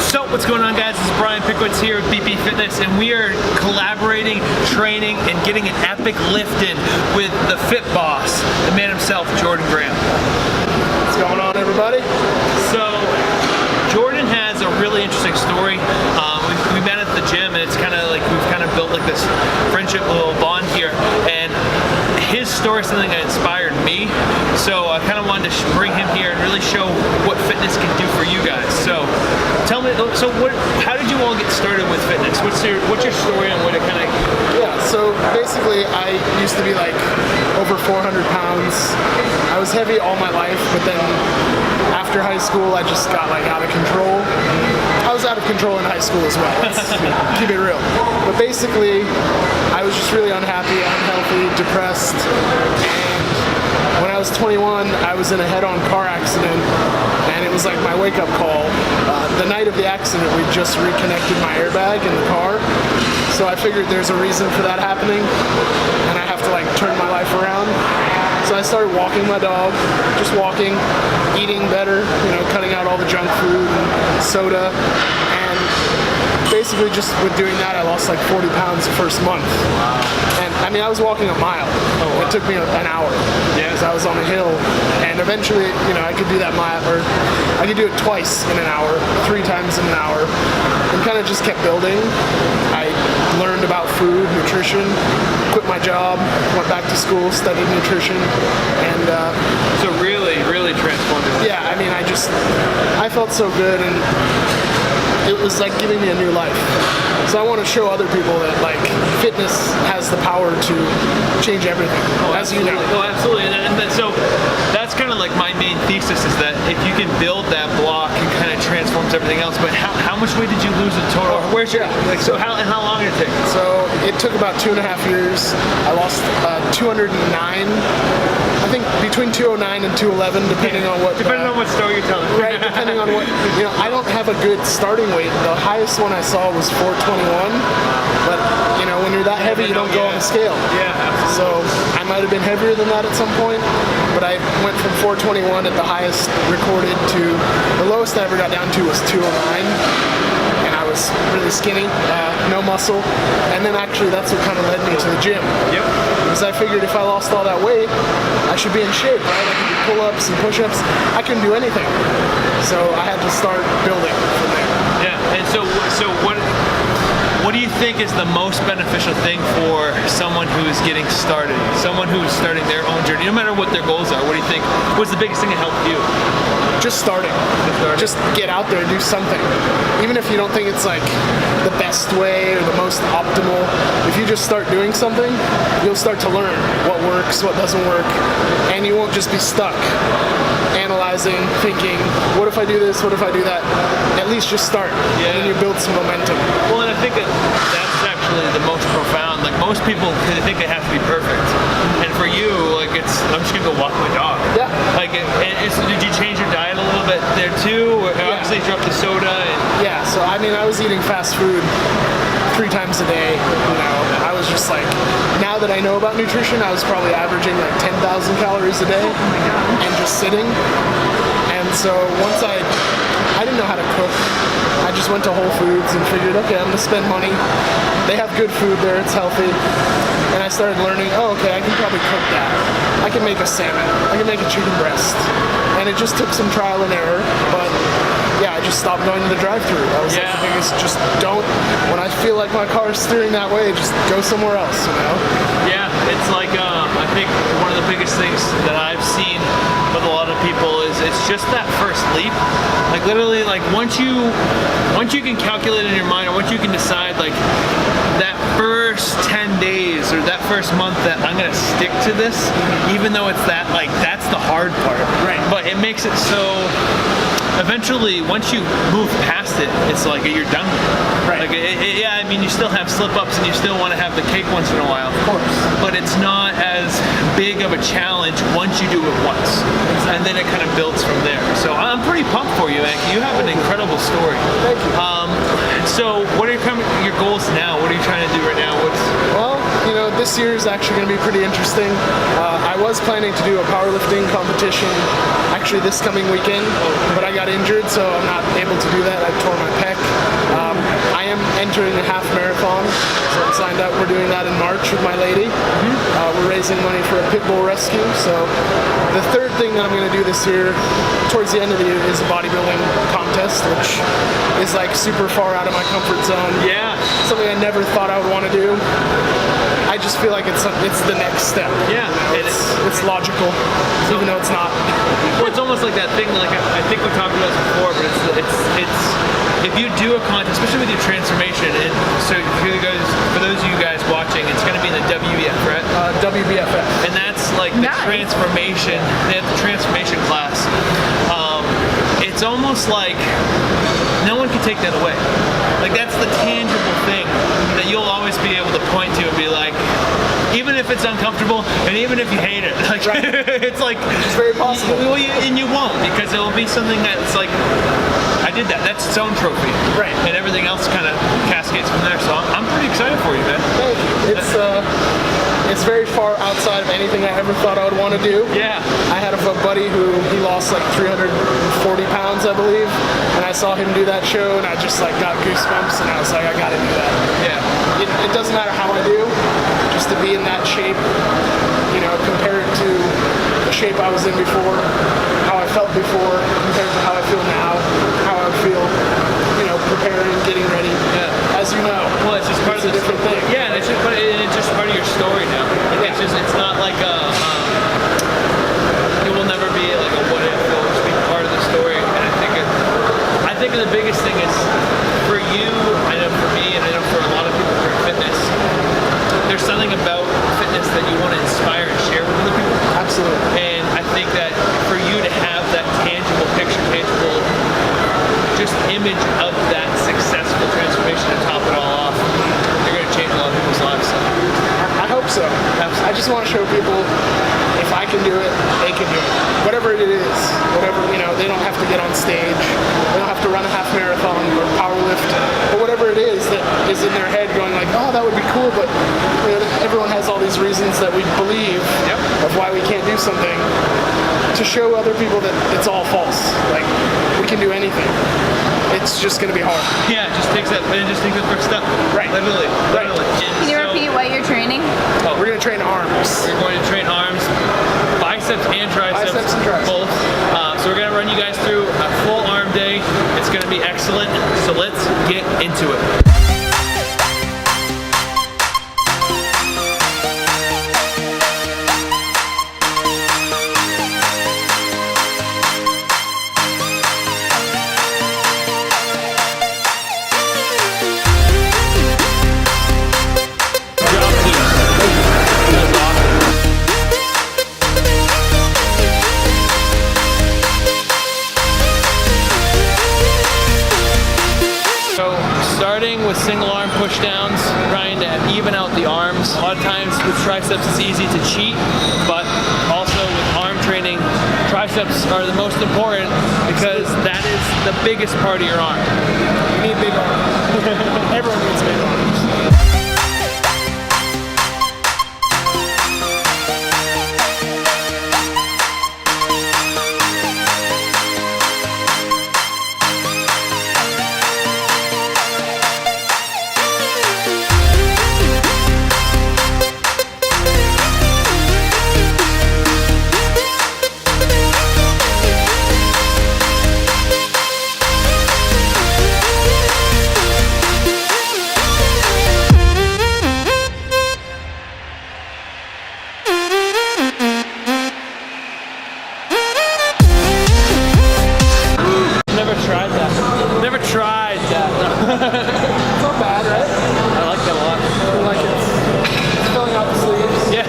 So what's going on, guys? This is Brian Pickowicz here with BP Fitness, and we are collaborating, training, and getting an epic lift in with the Fit Boss, the man himself, Jordan Grahm. What's going on, everybody? So Jordan has a really interesting story. We met at the gym, and it's kind of like we've kind of built like this friendship, little bond here, and his story is something that inspired me. So I kind of wanted to bring him here and really show what fitness can do for you guys. So tell me, how did you all get started with fitness? What's your story on what it kind of? Yeah, so basically I used to be like over 400 pounds. I was heavy all my life, but then after high school I just got like out of control. I was out of control in high school as well, let's keep it real. But basically I was just really unhappy, unhealthy, depressed, and when I was 21 I was in a head-on car accident, and it was like my wake-up call. The night of the accident we just reconnected my airbag in the car, so I figured there's a reason for that happening and I have to like turn my life around. So I started walking my dog, just walking, eating better, you know, cutting out all the junk food and soda, and basically just with doing that I lost like 40 pounds the first month. And I mean I was walking a mile. It took me an hour because I was on a hill, and eventually, you know, I could do that mile, or I could do it twice in an hour, 3 times in an hour, and kind of just kept building. I learned about food, nutrition, quit my job, went back to school, studied nutrition, and So really transformative. yeah, I mean I felt so good, and it was like giving me a new life. So I want to show other people that like fitness has the power to change everything, as you know. Oh, absolutely. So that's kind of like my main thesis, is that if you can build that block, it kind of transforms everything else. But how much weight did you lose in total? Where's your so how long did it take? So it took about 2.5 years. I lost 209. I think between 209 and 211, depending on what. Depending on what story you're telling. Right, depending on what, you know, I don't have a good starting weight. The highest one I saw was 421, but you know, when you're that heavy, you don't go on the scale. Yeah, absolutely. So I might have been heavier than that at some point, but I went from 421 at the highest recorded to the lowest I ever got down to was 209. And I was really skinny, no muscle, and then actually that's what kind of led me to the gym. Yep. Because I figured if I lost all that weight, I should be in shape, right? I could do pull-ups and push-ups. I couldn't do anything, so I had to start building from there. Yeah, and so what do you think is the most beneficial thing for someone who is getting started, someone who is starting their own journey, no matter what their goals are? What do you think? What's the biggest thing to help you? Just starting. Just get out there and do something. Even if you don't think it's like the best way or the most optimal, if you just start doing something, you'll start to learn what works, what doesn't work, and you won't just be stuck analyzing, thinking, what if I do this, what if I do that? At least just start, and then you build some momentum. Well, and I think that's actually the most profound. Like, most people think they have to be perfect, and for you, like, I'm just gonna go walk my dog. Yeah. Like, did you change your diet a little bit there too? Obviously, you dropped the soda. Yeah. So I mean, I was eating fast food 3 times a day. You know, I was just like, now that I know about nutrition, I was probably averaging like 10,000 calories a day, and just sitting. And so once I didn't know how to cook. I just went to Whole Foods and figured, okay, I'm gonna spend money. They have good food there, it's healthy. And I started learning, oh, okay, I can probably cook that. I can make a salmon, I can make a chicken breast. And it just took some trial and error, but yeah, I just stopped going to the drive-thru. That was like the biggest, just don't, when I feel like my car is steering that way, just go somewhere else, you know? Yeah, it's like, I think one of the biggest things that I've seen with a lot of people is it's just that first leap. Like, literally, like, once you can calculate in your mind, or once you can decide, like, that first 10 days or that first month that I'm gonna stick to this, even though it's that, like, that's the hard part. Right. But it makes it so, eventually, once you move past it, it's like you're done with it. Right. Like, yeah, I mean, you still have slip-ups and you still want to have the cake once in a while. Of course. But it's not as big of a challenge once you do it once. Exactly. And then it kind of builds from there. So I'm pretty pumped for you, man. You have an incredible story. Thank you. So what are your goals now? What are you trying to do right now? Well, you know, this year is actually going to be pretty interesting. I was planning to do a powerlifting competition actually this coming weekend, but I got injured, so I'm not able to do that. I tore my pec. signed up. We're doing that in March with my lady. We're raising money for a pit bull rescue. So the third thing that I'm going to do this year, towards the end of the year, is a bodybuilding contest, which is like super far out of my comfort zone. Yeah. Something I never thought I would want to do. I just feel like it's the next step. Yeah. It's logical, even though it's not. Well, it's almost like that thing. Like I think we talked about this before, but it's if you do a contest, especially with your transformation, and so for those of you guys watching, it's going to be in the WBF, right? WBFF. And that's like the transformation. They have the transformation class. It's almost like no one can take that away. Like that's the tangible thing that you'll always be able to point to and be like, even if it's uncomfortable and even if you hate it, like it's like it's very possible. And you won't, because it will be something that's like, I did that. That's its own trophy, right? And everything else kind of cascades from there. So I'm pretty excited for you, man. Thank you. It's very far outside of anything I ever thought I would want to do. Yeah. I had a buddy who he lost like 340 pounds, I believe, and I saw him do that show, and I just like got goosebumps, and I was like, I got to do that. Yeah. It doesn't matter how I do, just to be in that shape, you know, compared to the shape I was in before, how I felt before, compared to how I feel now, how I feel, you know, preparing, getting ready. Yeah. As you know, well, it's just part of a different thing. Yeah, and it's just part of your story now. Like it's not like it will never be like a what if. It will just be part of the story. And I think the biggest thing is for you, I know for me, and I know for a lot of people for fitness, there's something about fitness that you want to inspire and share with other people. Absolutely. And I think that for you to have that tangible picture, tangible just image of that successful transformation to top it all off, you're going to change a lot of people's lives. I hope so. I just want to show people if I can do it, they can do it. Whatever it is, whatever, you know, they don't have to get on stage, they don't have to run a half marathon or power lift, but whatever it is that is in their head going like, oh, that would be cool, but you know, everyone has all these reasons that we believe of why we can't do something, to show other people that it's all false. Like, we can do anything. It's just going to be hard. Yeah, it just takes the first step. Right. Literally. Can you repeat what you're training? We're going to train arms. We're going to train arms, biceps and triceps. Biceps and triceps. Both. So we're going to run you guys through a full arm day. It's going to be excellent. So let's get into it. Starting with single arm push downs, trying to even out the arms. A lot of times with triceps it's easy to cheat, but also with arm training, triceps are the most important because that is the biggest part of your arm. You need big arms. Everyone needs big arms. It's not bad, right? I like that a lot. I like it. It's filling out the sleeves. Yeah.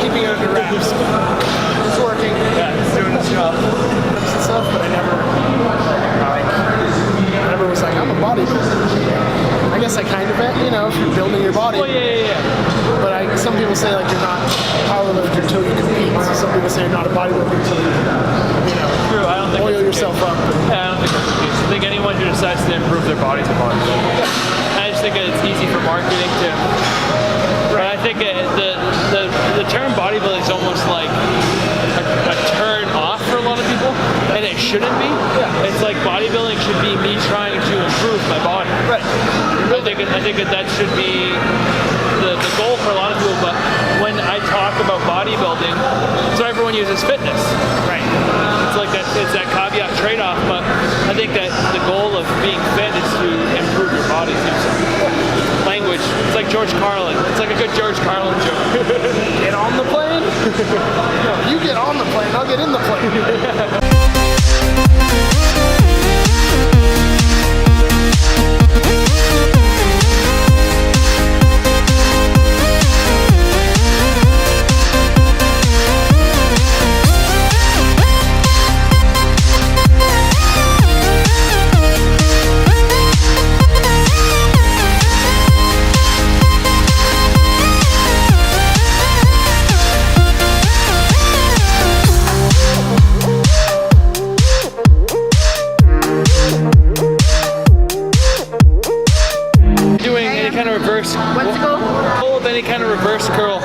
Keeping it under wraps. It's working. Yeah, it's doing its job. And stuff, but I never was like, I'm a bodybuilder. I guess I kind of am, you know, if you're building your body. Oh yeah. But some people say like you're not a powerlifter until you compete. So some people say you're not a bodybuilder until you know, True, I don't think oil yourself up. Yeah, I don't think that's the case. I think anyone who decides to improve their body's a bodybuilder. I just think that it's easy for marketing to. Right. I think the term bodybuilding is almost like a turn off for a lot of people, and it shouldn't be. Yeah. It's like bodybuilding should be me trying to improve my body. Right. I think that should be the goal for a lot of people, but when I talk about bodybuilding, so everyone uses fitness. Right. It's like that, it's that caveat trade-off, but I think that the goal of being fit is to improve your body too. So, language, it's like George Carlin. It's like a good George Carlin joke. Get on the plane? No, you get on the plane, I'll get in the plane. What's the goal? The goal of any kind of reverse curl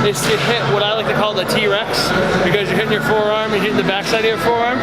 is to hit what I like to call the T-Rex, because you're hitting your forearm, you're hitting the backside of your forearm.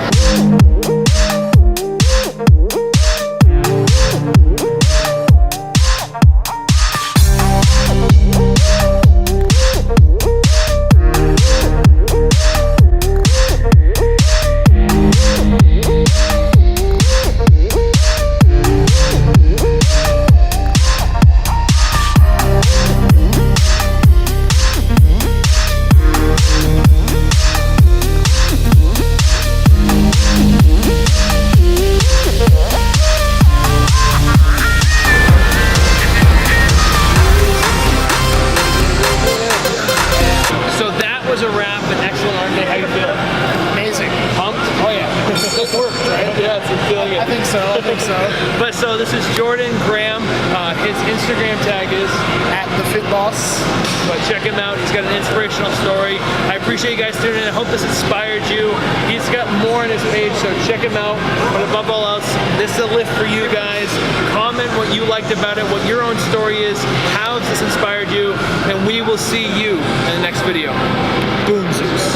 A wrap, an excellent arm day. How you feeling? Amazing. Pumped? Oh yeah. It worked, right? Yeah, it's feeling it. I think so. But so this is Jordan Grahm. His Instagram tag is At the Fit Boss. But check him out. He's got an inspirational story. I appreciate you guys tuning in. I hope this inspired you. He's got more on his page, so check him out. But above all else, this is a lift for you guys. Comment what you liked about it, what your own story is, how this inspired you, and we will see you in the next video. Boom, Zeus.